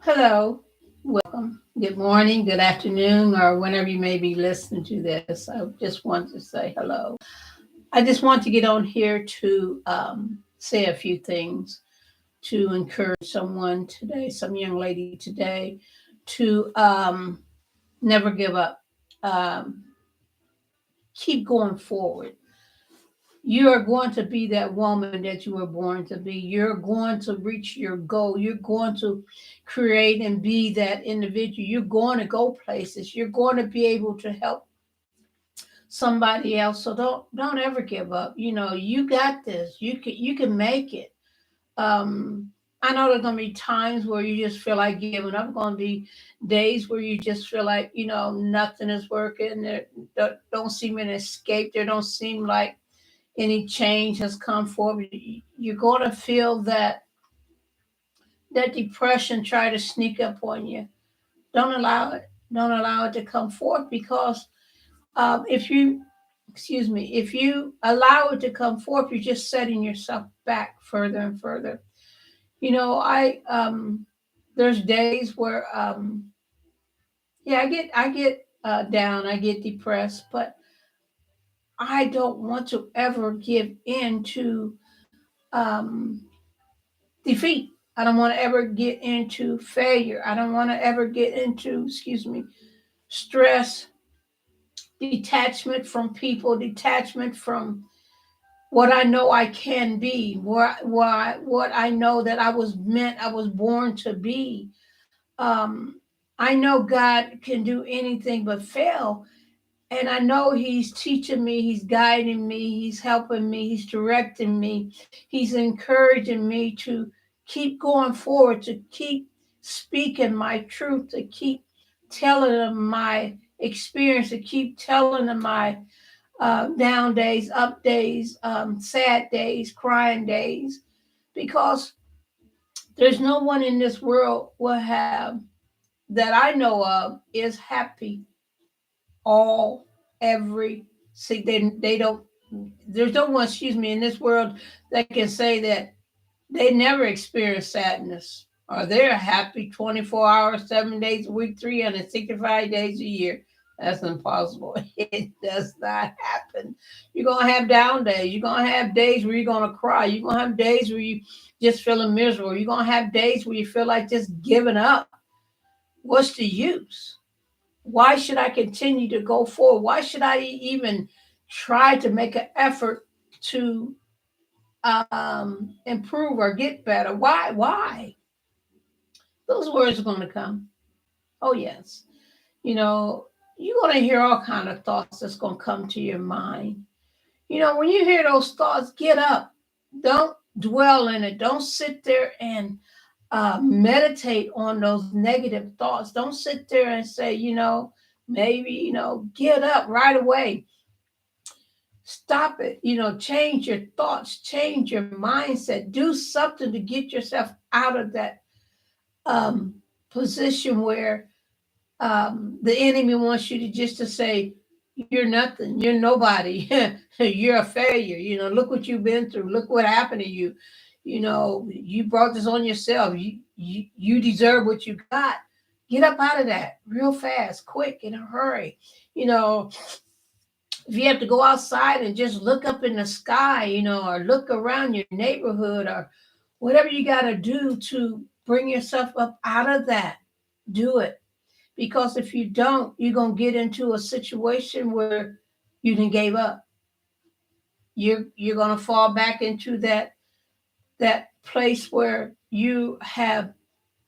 Hello, welcome. Good morning, good afternoon, or whenever you may be listening to this. I just want to say hello. I just want to get on here to say a few things to encourage someone today, some young lady today, to never give up. Um, Keep going forward. You are going to be that woman that you were born to be. You're going to reach your goal. You're going to create and be that individual. You're going to go places. You're going to be able to help somebody else. So don't ever give up. You know, you got this. You can make it. I know there's gonna be times where you just feel like giving up. Gonna be days where you just feel like nothing is working. There don't seem an escape. There don't seem like any change has come forward. You're going to feel that depression try to sneak up on you. Don't allow it. Don't allow it to come forth because if you, excuse me, if you allow it to come forth, you're just setting yourself back further and further. I there's days where yeah, I get down, I get depressed, but I don't want to ever give in to um, defeat. I don't want to ever get into failure. I don't want to ever get into, excuse me, stress, detachment from people, detachment from what I know I can be, what I know that I was born to be. Um, I know God can do anything but fail. And I know He's teaching me, He's guiding me, He's helping me, He's directing me, He's encouraging me to keep going forward, to keep speaking my truth, to keep telling them my experience, to keep telling them my down days, up days, sad days, crying days, because there's no one in this world will have that I know of is happy all every see they don't there's no one, excuse me, in this world that can say that they never experience sadness or they're happy 24 hours 7 days a week 365 days a year. That's impossible. It does not happen. You're gonna have down days. You're gonna have days where you're gonna cry. You're gonna have days where you just feeling miserable. You're gonna have days where you feel like just giving up. What's the use? Why should I continue to go forward? Why should I even try to make an effort to improve or get better? Why? Why? Those words are going to come. Oh yes. You're going to hear all kind of thoughts that's going to come to your mind. When you hear those thoughts, get up. Don't dwell in it. Don't sit there and meditate on those negative thoughts. Don't sit there and say, maybe, get up right away. Stop it. Change your thoughts, change your mindset, do something to get yourself out of that position where the enemy wants you to just to say, you're nothing, you're nobody, you're a failure. Look what you've been through, look what happened to you. You brought this on yourself. You deserve what you got. Get up out of that real fast, quick, in a hurry. You know, if you have to go outside and just look up in the sky, or look around your neighborhood, or whatever you got to do to bring yourself up out of that, do it. Because if you don't, you're going to get into a situation where you didn't gave up. You're going to fall back into that place where you have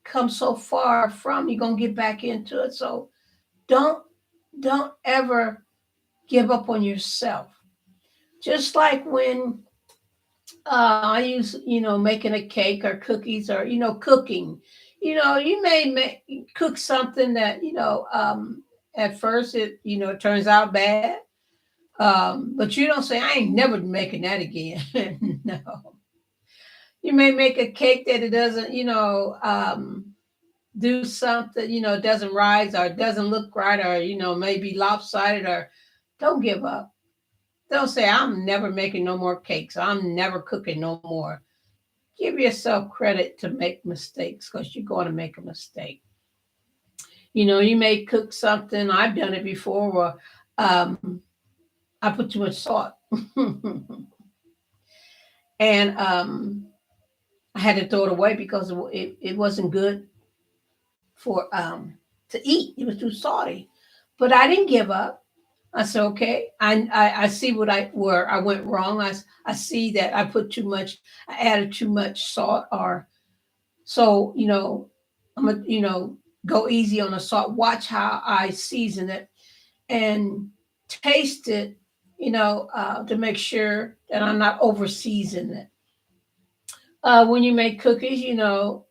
come so far from. You're going to get back into it. So don't don't ever give up on yourself. Just like when I use, making a cake or cookies or, cooking. You may cook something that, at first it turns out bad. But you don't say, I ain't never making that again. No. You may make a cake that it doesn't, do something, doesn't rise or doesn't look right or, maybe lopsided or don't give up. They'll say, I'm never making no more cakes. I'm never cooking no more. give yourself credit to make mistakes because you're going to make a mistake. You may cook something. I've done it before where um, I put too much salt. And I had to throw it away because it wasn't good for to eat. It was too salty. But I didn't give up. I said, okay, I see where I went wrong. I see that I put too much, I added too much salt, or so I'm gonna go easy on the salt. Watch how I season it and taste it, to make sure that I'm not over seasoning it. When you make cookies, you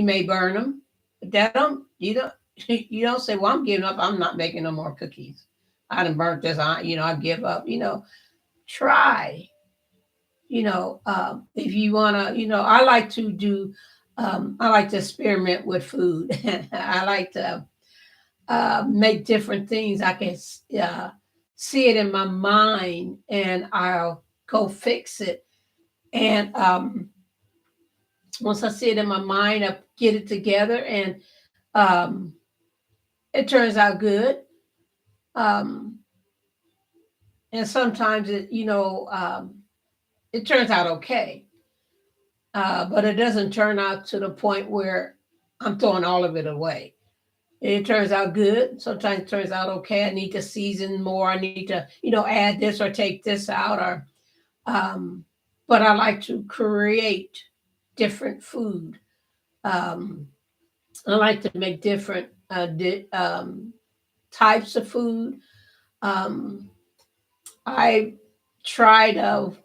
may burn them, but that don't you don't you don't say, "Well, I'm giving up. I'm not making no more cookies. I done burnt this. I give up." Try. If you wanna, I like to do. I like to experiment with food. I like to make different things. I can see it in my mind, and I'll go fix it. And once I see it in my mind, I get it together, and um, it turns out good. Um, and sometimes it turns out okay, but it doesn't turn out to the point where I'm throwing all of it away. It turns out good. Sometimes it turns out okay. I need to season more. I need to, add this or take this out, or um, but I like to create different food. Um, I like to make different types of food. Um, I tried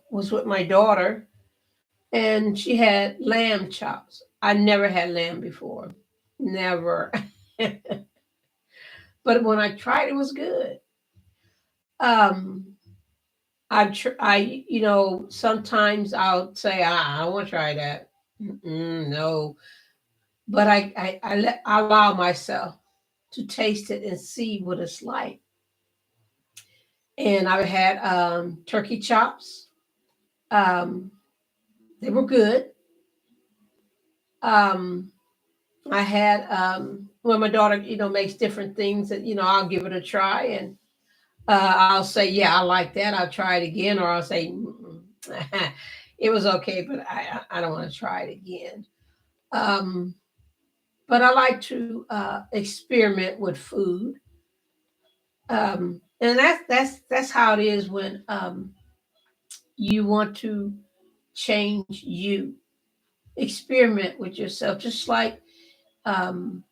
was with my daughter, and she had lamb chops. I never had lamb before, never. But when I tried, it was good. Um, sometimes I'll say, I want to try that. No, but I allow myself to taste it and see what it's like. And I had turkey chops. Um, they were good. Um, I had when my daughter, makes different things that I'll give it a try, and I'll say, yeah, I like that. I'll try it again, or I'll say, it was okay, but I don't want to try it again. Um, but I like to experiment with food, and that's how it is when you want to change you. Experiment with yourself, just like um,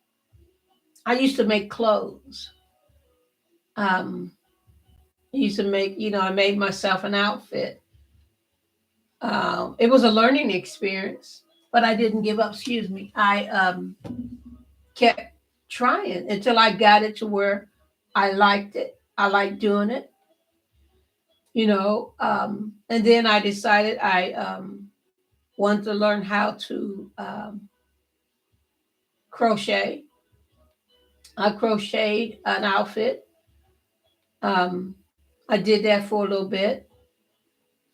I used to make clothes. Um, I used to make, I made myself an outfit. It was a learning experience, but I didn't give up. Excuse me. I kept trying until I got it to where I liked it. I liked doing it, and then I decided I wanted to learn how to crochet. I crocheted an outfit. Um, I did that for a little bit,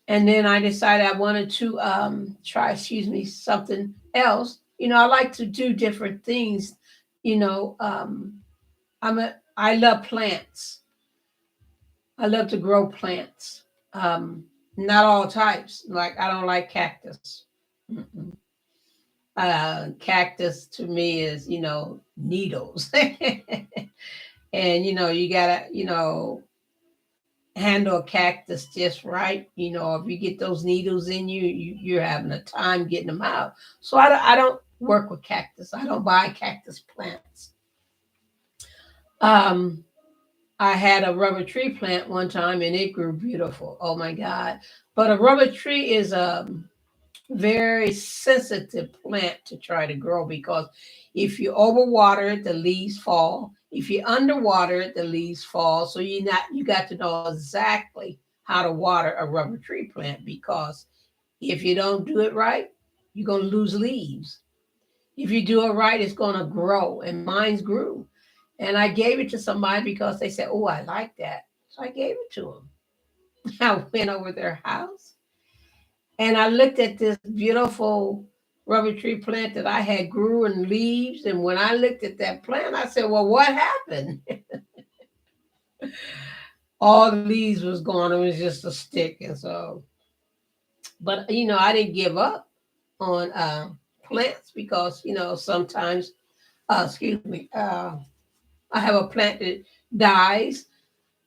and then I decided I wanted to try, excuse me, something else. I like to do different things. You know, um, I love plants. I love to grow plants. Not all types. Like I don't like cactus. Mm-mm. Cactus to me is needles, and you gotta handle a cactus just right. If you get those needles in you, you're having a time getting them out. So I don't work with cactus. I don't buy cactus plants. Um, I had a rubber tree plant one time and it grew beautiful. Oh my God. But a rubber tree is a very sensitive plant to try to grow because if you overwater it, the leaves fall. If you underwater it, the leaves fall. So you got to know exactly how to water a rubber tree plant because if you don't do it right, you're gonna lose leaves. If you do it right, it's gonna grow. And mine grew. And I gave it to somebody because they said, "Oh, I like that." So I gave it to them. I went over their house And I looked at this beautiful rubber tree plant that I had grew in leaves. And when I looked at that plant, I said, well, what happened? All the leaves was gone. It was just a stick. And so, but I didn't give up on plants because, sometimes, excuse me, I have a plant that dies,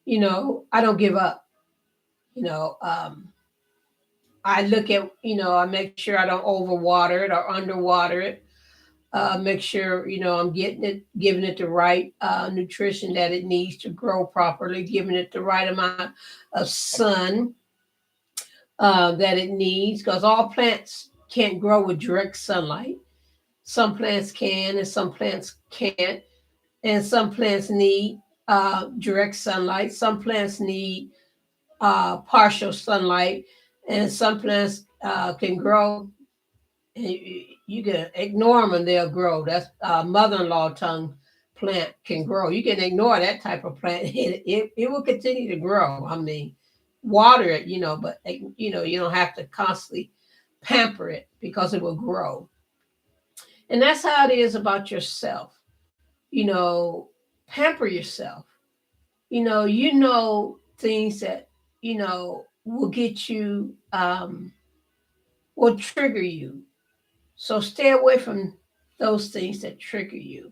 I don't give up, you know, um, I look at, I make sure I don't overwater it or underwater it. Make sure, I'm giving it the right nutrition that it needs to grow properly, giving it the right amount of sun that it needs, because all plants can't grow with direct sunlight. Some plants can, and some plants can't, and some plants need direct sunlight. Some plants need partial sunlight, and some plants can grow. You can ignore them and they'll grow. That's mother-in-law tongue plant can grow. You can ignore that type of plant. It will continue to grow. I mean, water it, but you don't have to constantly pamper it because it will grow. And that's how it is about yourself. You know, pamper yourself. Things that will get you will trigger you. So stay away from those things that trigger you.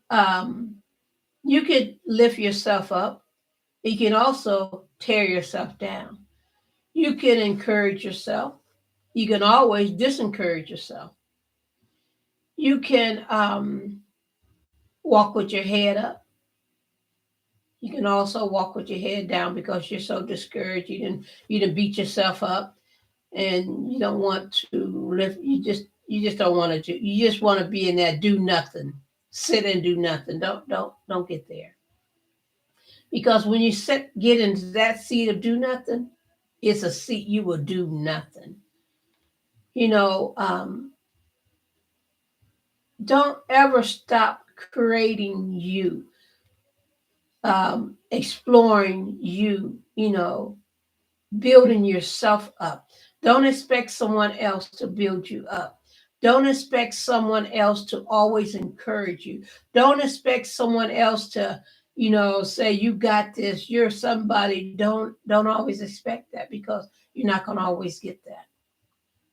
Um, you could lift yourself up. You can also tear yourself down. You can encourage yourself. You can always disencourage yourself. You can walk with your head up. You can also walk with your head down because you're so discouraged. You didn't beat yourself up, and you don't want to lift. You just don't want to do. You just want to be in that do nothing, sit and do nothing. Don't get there, because when you get into that seat of do nothing, it's a seat you will do nothing. You know, don't ever stop creating you, exploring you. Building yourself up. Don't expect someone else to build you up. Don't expect someone else to always encourage you. Don't expect someone else to, say you got this, you're somebody. Don't always expect that, because you're not going to always get that.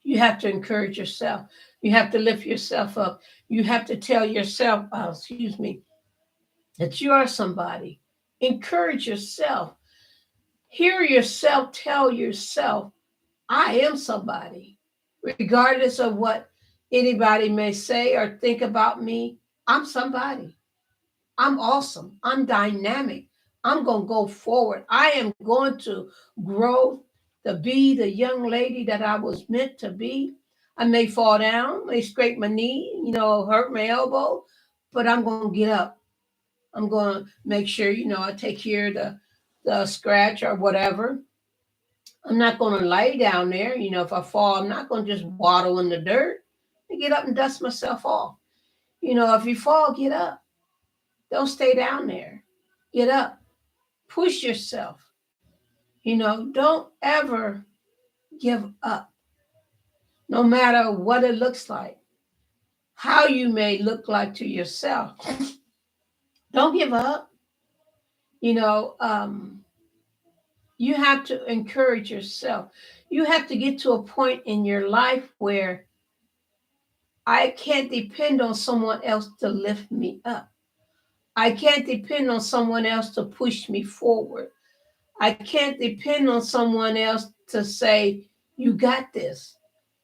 You have to encourage yourself. You have to lift yourself up. You have to tell yourself, excuse me, that you are somebody. Encourage yourself. Hear yourself tell yourself, I am somebody. Regardless of what anybody may say or think about me, I'm somebody. I'm awesome. I'm dynamic. I'm going to go forward. I am going to grow to be the young lady that I was meant to be. I may fall down, may scrape my knee, hurt my elbow, but I'm going to get up. I'm going to make sure, I take care of the scratch or whatever. I'm not going to lay down there. If I fall, I'm not going to just waddle in the dirt. I get up and dust myself off. If you fall, get up. Don't stay down there. Get up. Push yourself. Don't ever give up, no matter what it looks like, how you may look like to yourself. Don't give up. You know, um, you have to encourage yourself. You have to get to a point in your life where I can't depend on someone else to lift me up. I can't depend on someone else to push me forward. I can't depend on someone else to say, you got this.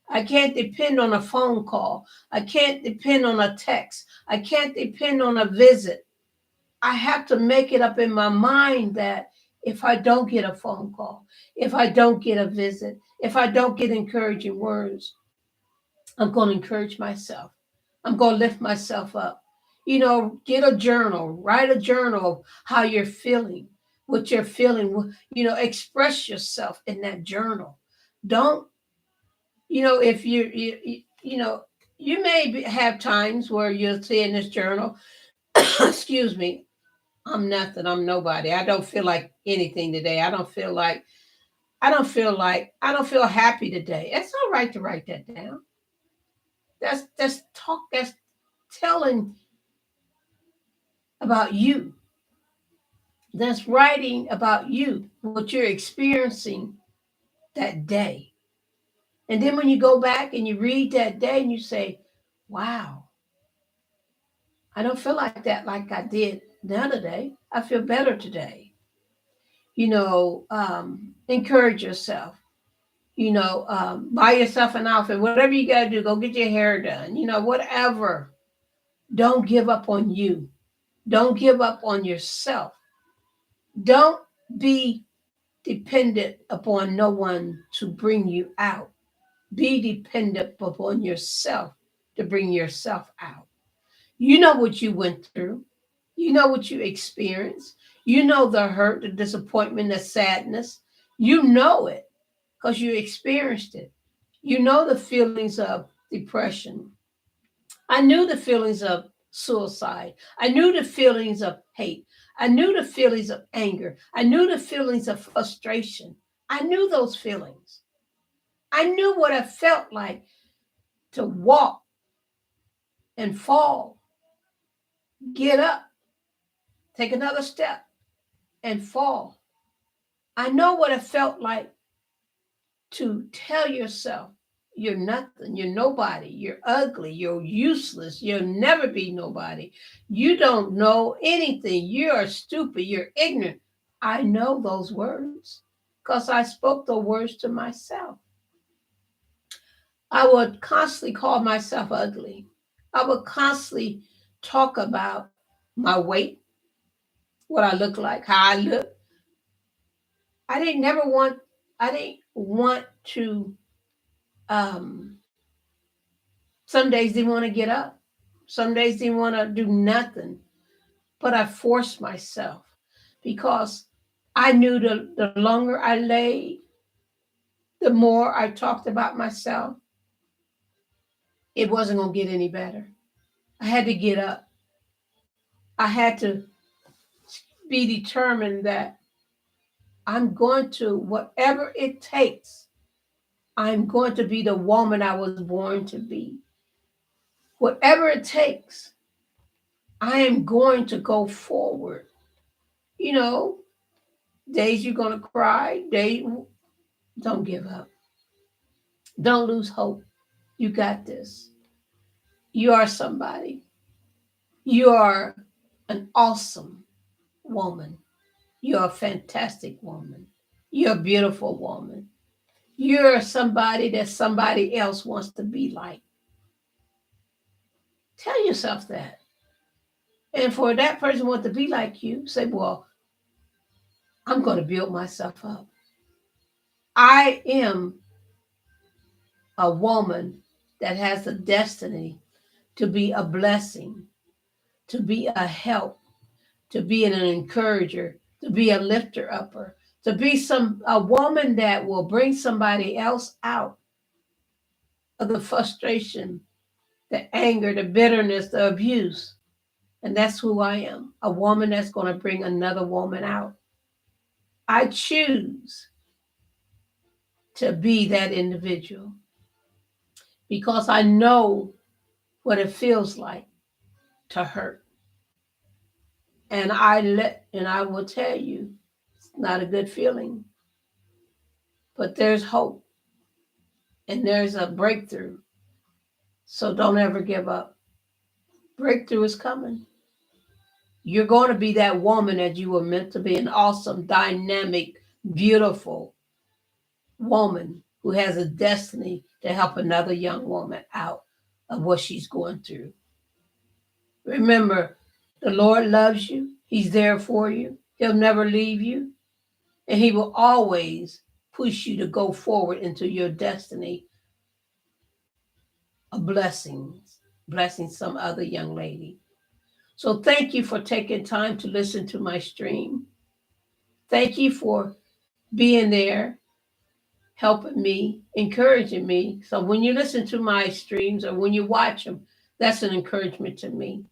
I can't depend on a phone call. I can't depend on a text. I can't depend on a visit. I have to make it up in my mind that if I don't get a phone call, if I don't get a visit, if I don't get encouraging words, I'm going to encourage myself. I'm going to lift myself up. Get a journal, write a journal of how you're feeling, what you're feeling. Express yourself in that journal. Don't, if you may have times where you'll say in this journal, excuse me, I'm nothing, I'm nobody. I don't feel like anything today. I don't feel like I don't feel happy today. It's all right to write that down. That's telling about you. That's writing about you, what you're experiencing that day. And then when you go back and you read that day and you say, wow, I don't feel like that like I did the other day. I feel better today. Encourage yourself. Buy yourself an outfit, whatever you got to do, go get your hair done, whatever. Don't give up on you. Don't give up on yourself. Don't be dependent upon no one to bring you out. Be dependent upon yourself to bring yourself out. You know what you went through. You know what you experienced. You know the hurt, the disappointment, the sadness. You know it because you experienced it. You know the feelings of depression. I knew the feelings of suicide. I knew the feelings of hate. I knew the feelings of anger. I knew the feelings of frustration. I knew those feelings. I knew what it felt like to walk and fall, get up, take another step, and fall. I know what it felt like to tell yourself you're nothing, you're nobody, you're ugly, you're useless, you'll never be nobody, you don't know anything, you're stupid, you're ignorant. I know those words because I spoke the words to myself. I would constantly call myself ugly. I would constantly talk about my weight, what I look like, how I look. I didn't never want, I didn't want to, um, some days didn't want to get up. Some days didn't want to do nothing. But I forced myself because I knew the longer I laid, the more I talked about myself, it wasn't going to get any better. I had to get up. I had to be determined that I'm going to, whatever it takes, I'm going to be the woman I was born to be. Whatever it takes, I am going to go forward. You know, days you're going to cry, don't give up. Don't lose hope. You got this. You are somebody. You are an awesome woman. You're a fantastic woman. You're a beautiful woman. You're somebody that somebody else wants to be like. Tell yourself that. And for that person want to be like you, say, well, I'm going to build myself up. I am a woman that has a destiny to be a blessing, to be a help, to be an encourager, to be a lifter upper, to be a woman that will bring somebody else out of the frustration, the anger, the bitterness, the abuse. And that's who I am, a woman that's going to bring another woman out. I choose to be that individual because I know what it feels like to hurt. And I will tell you, it's not a good feeling, but there's hope and there's a breakthrough. So don't ever give up. Breakthrough is coming. You're going to be that woman that you were meant to be, an awesome, dynamic, beautiful woman who has a destiny to help another young woman out of what she's going through. Remember, the Lord loves you. He's there for you. He'll never leave you. And he will always push you to go forward into your destiny of blessings, blessing some other young lady. So thank you for taking time to listen to my stream. Thank you for being there, helping me, encouraging me. So when you listen to my streams or when you watch them, that's an encouragement to me.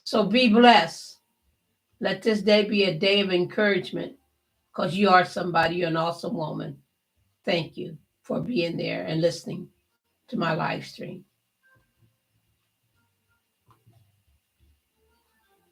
So be blessed. Let this day be a day of encouragement because you are somebody. You're an awesome woman. Thank you for being there and listening to my live stream.